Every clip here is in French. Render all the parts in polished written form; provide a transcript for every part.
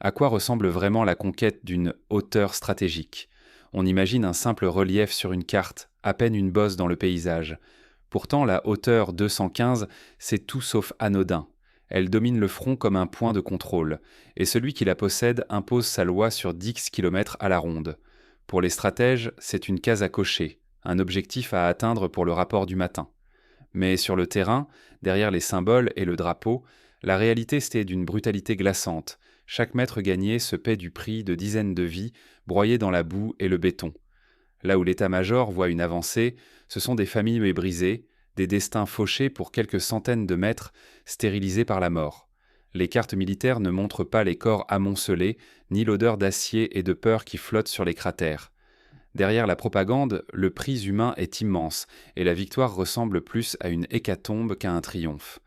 À quoi ressemble vraiment la conquête d'une hauteur stratégique? On imagine un simple relief sur une carte, à peine une bosse dans le paysage. Pourtant, la hauteur 215, c'est tout sauf anodin. Elle domine le front comme un point de contrôle, et celui qui la possède impose sa loi sur 10 km à la ronde. Pour les stratèges, c'est une case à cocher, un objectif à atteindre pour le rapport du matin. Mais sur le terrain, derrière les symboles et le drapeau, la réalité c'était d'une brutalité glaçante. Chaque mètre gagné se paie du prix de dizaines de vies broyées dans la boue et le béton. Là où l'état-major voit une avancée, ce sont des familles mébrisées, des destins fauchés pour quelques centaines de mètres, stérilisés par la mort. Les cartes militaires ne montrent pas les corps amoncelés, ni l'odeur d'acier et de peur qui flotte sur les cratères. Derrière la propagande, le prix humain est immense, et la victoire ressemble plus à une hécatombe qu'à un triomphe.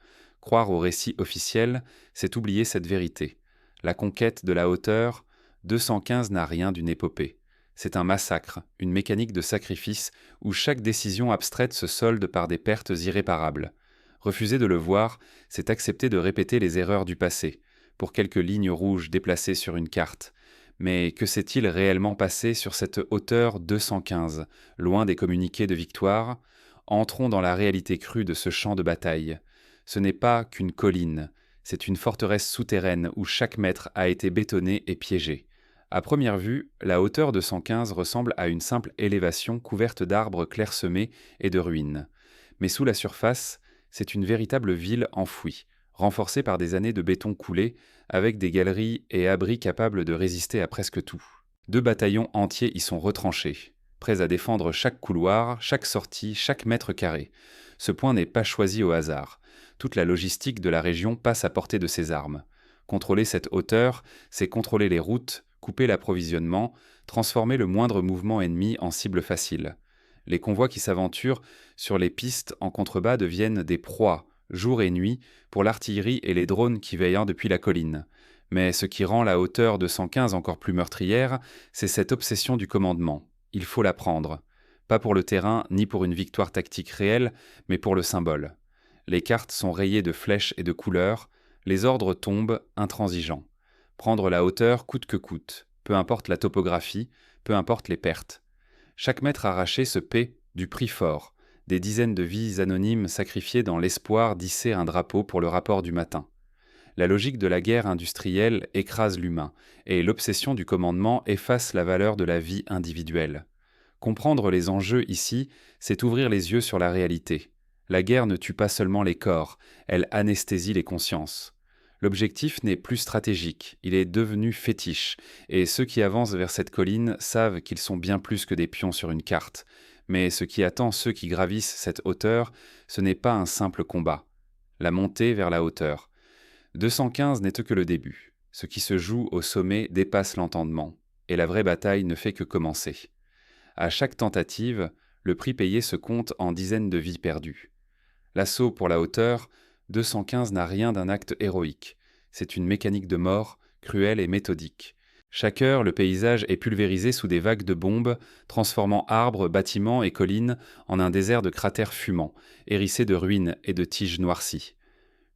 Croire au récit officiel, c'est oublier cette vérité. La conquête de la hauteur, 215 n'a rien d'une épopée. C'est un massacre, une mécanique de sacrifice où chaque décision abstraite se solde par des pertes irréparables. Refuser de le voir, c'est accepter de répéter les erreurs du passé, pour quelques lignes rouges déplacées sur une carte. Mais que s'est-il réellement passé sur cette hauteur 215, loin des communiqués de victoire? Entrons dans la réalité crue de ce champ de bataille. Ce n'est pas qu'une colline, c'est une forteresse souterraine où chaque mètre a été bétonné et piégé. À première vue, la hauteur de 115 ressemble à une simple élévation couverte d'arbres clairsemés et de ruines. Mais sous la surface, c'est une véritable ville enfouie, renforcée par des années de béton coulé, avec des galeries et abris capables de résister à presque tout. 2 bataillons entiers y sont retranchés, prêts à défendre chaque couloir, chaque sortie, chaque mètre carré. Ce point n'est pas choisi au hasard. Toute la logistique de la région passe à portée de ces armes. Contrôler cette hauteur, c'est contrôler les routes, couper l'approvisionnement, transformer le moindre mouvement ennemi en cible facile. Les convois qui s'aventurent sur les pistes en contrebas deviennent des proies, jour et nuit, pour l'artillerie et les drones qui veillent depuis la colline. Mais ce qui rend la hauteur de 115 encore plus meurtrière, c'est cette obsession du commandement. Il faut la prendre. Pas pour le terrain, ni pour une victoire tactique réelle, mais pour le symbole. Les cartes sont rayées de flèches et de couleurs, les ordres tombent, intransigeants. Prendre la hauteur coûte que coûte, peu importe la topographie, peu importe les pertes. Chaque mètre arraché se paie du prix fort, des dizaines de vies anonymes sacrifiées dans l'espoir d'hisser un drapeau pour le rapport du matin. La logique de la guerre industrielle écrase l'humain, et l'obsession du commandement efface la valeur de la vie individuelle. Comprendre les enjeux ici, c'est ouvrir les yeux sur la réalité. La guerre ne tue pas seulement les corps, elle anesthésie les consciences. L'objectif n'est plus stratégique, il est devenu fétiche, et ceux qui avancent vers cette colline savent qu'ils sont bien plus que des pions sur une carte. Mais ce qui attend ceux qui gravissent cette hauteur, ce n'est pas un simple combat. La montée vers la hauteur. 215 n'est que le début. Ce qui se joue au sommet dépasse l'entendement, et la vraie bataille ne fait que commencer. À chaque tentative, le prix payé se compte en dizaines de vies perdues. L'assaut pour la hauteur, 215 n'a rien d'un acte héroïque. C'est une mécanique de mort, cruelle et méthodique. Chaque heure, le paysage est pulvérisé sous des vagues de bombes, transformant arbres, bâtiments et collines en un désert de cratères fumants, hérissés de ruines et de tiges noircies.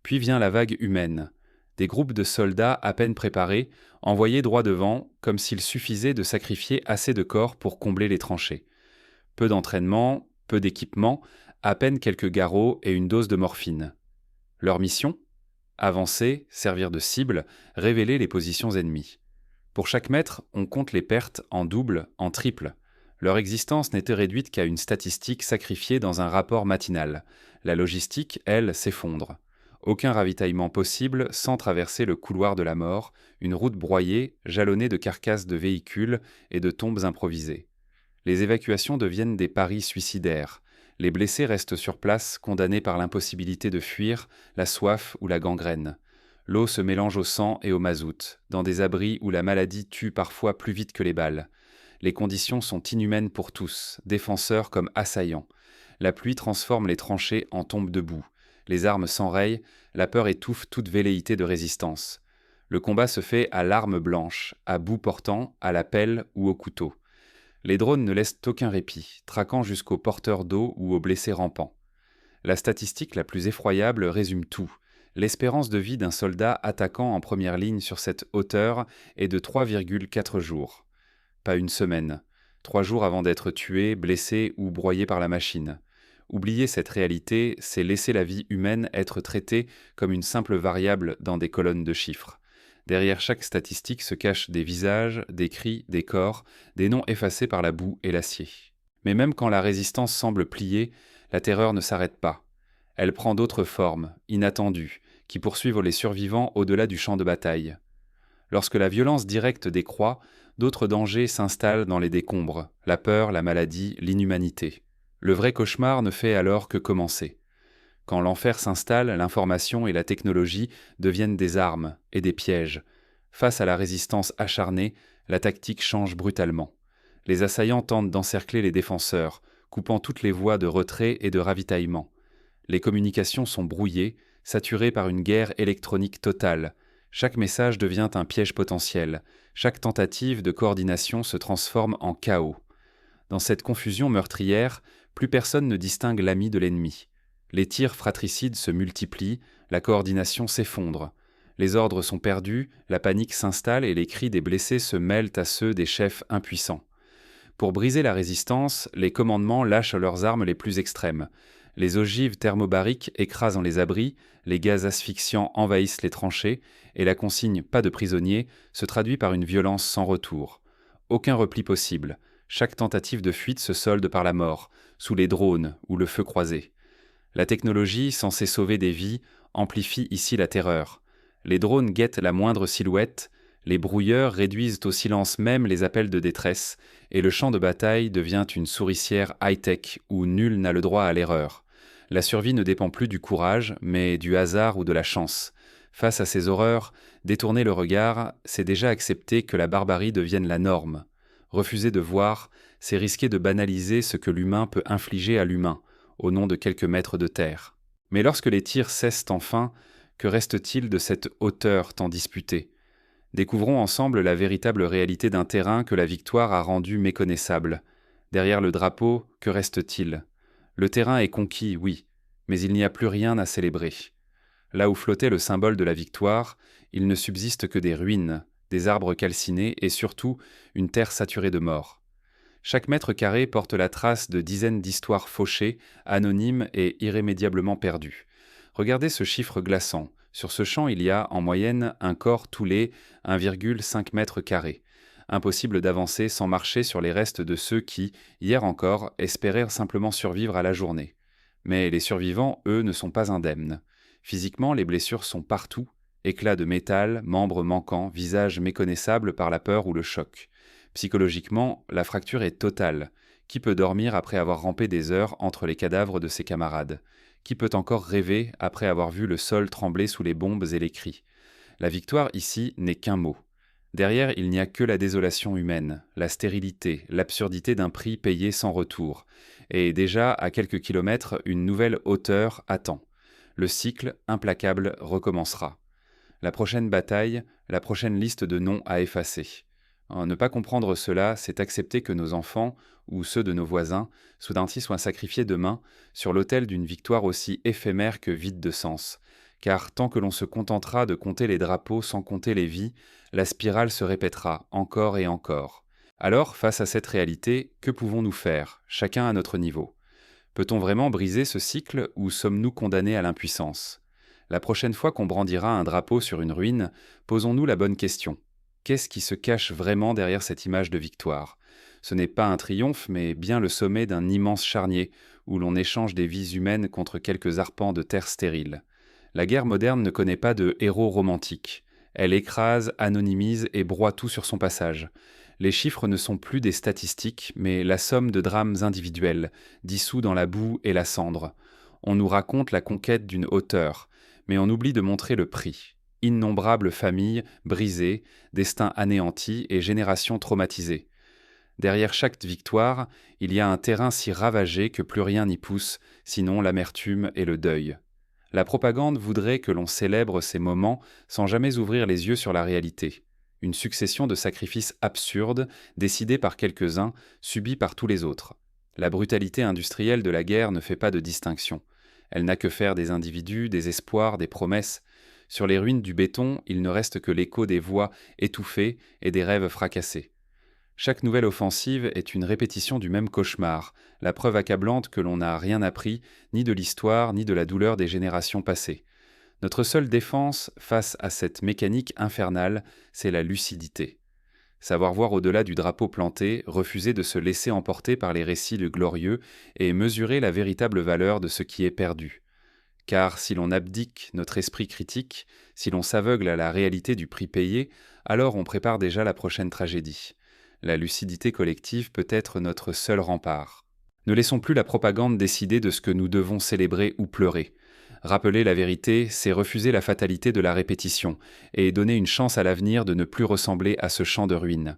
Puis vient la vague humaine. Des groupes de soldats à peine préparés, envoyés droit devant, comme s'il suffisait de sacrifier assez de corps pour combler les tranchées. Peu d'entraînement, peu d'équipement, à peine quelques garrots et une dose de morphine. Leur mission ? Avancer, servir de cible, révéler les positions ennemies. Pour chaque mètre, on compte les pertes en double, en triple. Leur existence n'était réduite qu'à une statistique sacrifiée dans un rapport matinal. La logistique, elle, s'effondre. Aucun ravitaillement possible sans traverser le couloir de la mort, une route broyée, jalonnée de carcasses de véhicules et de tombes improvisées. Les évacuations deviennent des paris suicidaires. Les blessés restent sur place, condamnés par l'impossibilité de fuir, la soif ou la gangrène. L'eau se mélange au sang et au mazout, dans des abris où la maladie tue parfois plus vite que les balles. Les conditions sont inhumaines pour tous, défenseurs comme assaillants. La pluie transforme les tranchées en tombes de boue. Les armes s'enrayent, la peur étouffe toute velléité de résistance. Le combat se fait à l'arme blanche, à bout portant, à la pelle ou au couteau. Les drones ne laissent aucun répit, traquant jusqu'aux porteurs d'eau ou aux blessés rampants. La statistique la plus effroyable résume tout. L'espérance de vie d'un soldat attaquant en première ligne sur cette hauteur est de 3,4 jours. Pas une semaine. 3 jours avant d'être tué, blessé ou broyé par la machine. Oublier cette réalité, c'est laisser la vie humaine être traitée comme une simple variable dans des colonnes de chiffres. Derrière chaque statistique se cachent des visages, des cris, des corps, des noms effacés par la boue et l'acier. Mais même quand la résistance semble plier, la terreur ne s'arrête pas. Elle prend d'autres formes, inattendues, qui poursuivent les survivants au-delà du champ de bataille. Lorsque la violence directe décroît, d'autres dangers s'installent dans les décombres, la peur, la maladie, l'inhumanité. Le vrai cauchemar ne fait alors que commencer. Quand l'enfer s'installe, l'information et la technologie deviennent des armes et des pièges. Face à la résistance acharnée, la tactique change brutalement. Les assaillants tentent d'encercler les défenseurs, coupant toutes les voies de retrait et de ravitaillement. Les communications sont brouillées, saturées par une guerre électronique totale. Chaque message devient un piège potentiel. Chaque tentative de coordination se transforme en chaos. Dans cette confusion meurtrière, plus personne ne distingue l'ami de l'ennemi. Les tirs fratricides se multiplient, la coordination s'effondre. Les ordres sont perdus, la panique s'installe et les cris des blessés se mêlent à ceux des chefs impuissants. Pour briser la résistance, les commandements lâchent leurs armes les plus extrêmes. Les ogives thermobariques écrasent les abris, les gaz asphyxiants envahissent les tranchées, et la consigne « pas de prisonniers » se traduit par une violence sans retour. Aucun repli possible. Chaque tentative de fuite se solde par la mort, sous les drones ou le feu croisé. La technologie, censée sauver des vies, amplifie ici la terreur. Les drones guettent la moindre silhouette, les brouilleurs réduisent au silence même les appels de détresse, et le champ de bataille devient une souricière high-tech où nul n'a le droit à l'erreur. La survie ne dépend plus du courage, mais du hasard ou de la chance. Face à ces horreurs, détourner le regard, c'est déjà accepter que la barbarie devienne la norme. Refuser de voir, c'est risquer de banaliser ce que l'humain peut infliger à l'humain, au nom de quelques mètres de terre. Mais lorsque les tirs cessent enfin, que reste-t-il de cette hauteur tant disputée ? Découvrons ensemble la véritable réalité d'un terrain que la victoire a rendu méconnaissable. Derrière le drapeau, que reste-t-il ? Le terrain est conquis, oui, mais il n'y a plus rien à célébrer. Là où flottait le symbole de la victoire, il ne subsiste que des ruines, des arbres calcinés et surtout une terre saturée de morts. Chaque mètre carré porte la trace de dizaines d'histoires fauchées, anonymes et irrémédiablement perdues. Regardez ce chiffre glaçant. Sur ce champ, il y a, en moyenne, un corps tous les 1,5 mètres carrés. Impossible d'avancer sans marcher sur les restes de ceux qui, hier encore, espérèrent simplement survivre à la journée. Mais les survivants, eux, ne sont pas indemnes. Physiquement, les blessures sont partout. Éclats de métal, membres manquants, visages méconnaissables par la peur ou le choc. Psychologiquement, la fracture est totale. Qui peut dormir après avoir rampé des heures entre les cadavres de ses camarades ? Qui peut encore rêver après avoir vu le sol trembler sous les bombes et les cris ? La victoire ici n'est qu'un mot. Derrière, il n'y a que la désolation humaine, la stérilité, l'absurdité d'un prix payé sans retour. Et déjà, à quelques kilomètres, une nouvelle hauteur attend. Le cycle, implacable, recommencera. La prochaine bataille, la prochaine liste de noms à effacer. Ne pas comprendre cela, c'est accepter que nos enfants, ou ceux de nos voisins, soudain-ci soient sacrifiés demain sur l'autel d'une victoire aussi éphémère que vide de sens. Car tant que l'on se contentera de compter les drapeaux sans compter les vies, la spirale se répétera encore et encore. Alors, face à cette réalité, que pouvons-nous faire, chacun à notre niveau ? Peut-on vraiment briser ce cycle ou sommes-nous condamnés à l'impuissance ? La prochaine fois qu'on brandira un drapeau sur une ruine, posons-nous la bonne question. Qu'est-ce qui se cache vraiment derrière cette image de victoire ? Ce n'est pas un triomphe, mais bien le sommet d'un immense charnier, où l'on échange des vies humaines contre quelques arpents de terre stérile. La guerre moderne ne connaît pas de héros romantiques. Elle écrase, anonymise et broie tout sur son passage. Les chiffres ne sont plus des statistiques, mais la somme de drames individuels, dissous dans la boue et la cendre. On nous raconte la conquête d'une hauteur, mais on oublie de montrer le prix. Innombrables familles brisées, destins anéantis et générations traumatisées. Derrière chaque victoire, il y a un terrain si ravagé que plus rien n'y pousse, sinon l'amertume et le deuil. La propagande voudrait que l'on célèbre ces moments sans jamais ouvrir les yeux sur la réalité. Une succession de sacrifices absurdes, décidés par quelques-uns, subis par tous les autres. La brutalité industrielle de la guerre ne fait pas de distinction. Elle n'a que faire des individus, des espoirs, des promesses. Sur les ruines du béton, il ne reste que l'écho des voix étouffées et des rêves fracassés. Chaque nouvelle offensive est une répétition du même cauchemar, la preuve accablante que l'on n'a rien appris, ni de l'histoire, ni de la douleur des générations passées. Notre seule défense face à cette mécanique infernale, c'est la lucidité. Savoir voir au-delà du drapeau planté, refuser de se laisser emporter par les récits de glorieux et mesurer la véritable valeur de ce qui est perdu. Car si l'on abdique notre esprit critique, si l'on s'aveugle à la réalité du prix payé, alors on prépare déjà la prochaine tragédie. La lucidité collective peut être notre seul rempart. Ne laissons plus la propagande décider de ce que nous devons célébrer ou pleurer. Rappeler la vérité, c'est refuser la fatalité de la répétition et donner une chance à l'avenir de ne plus ressembler à ce champ de ruines.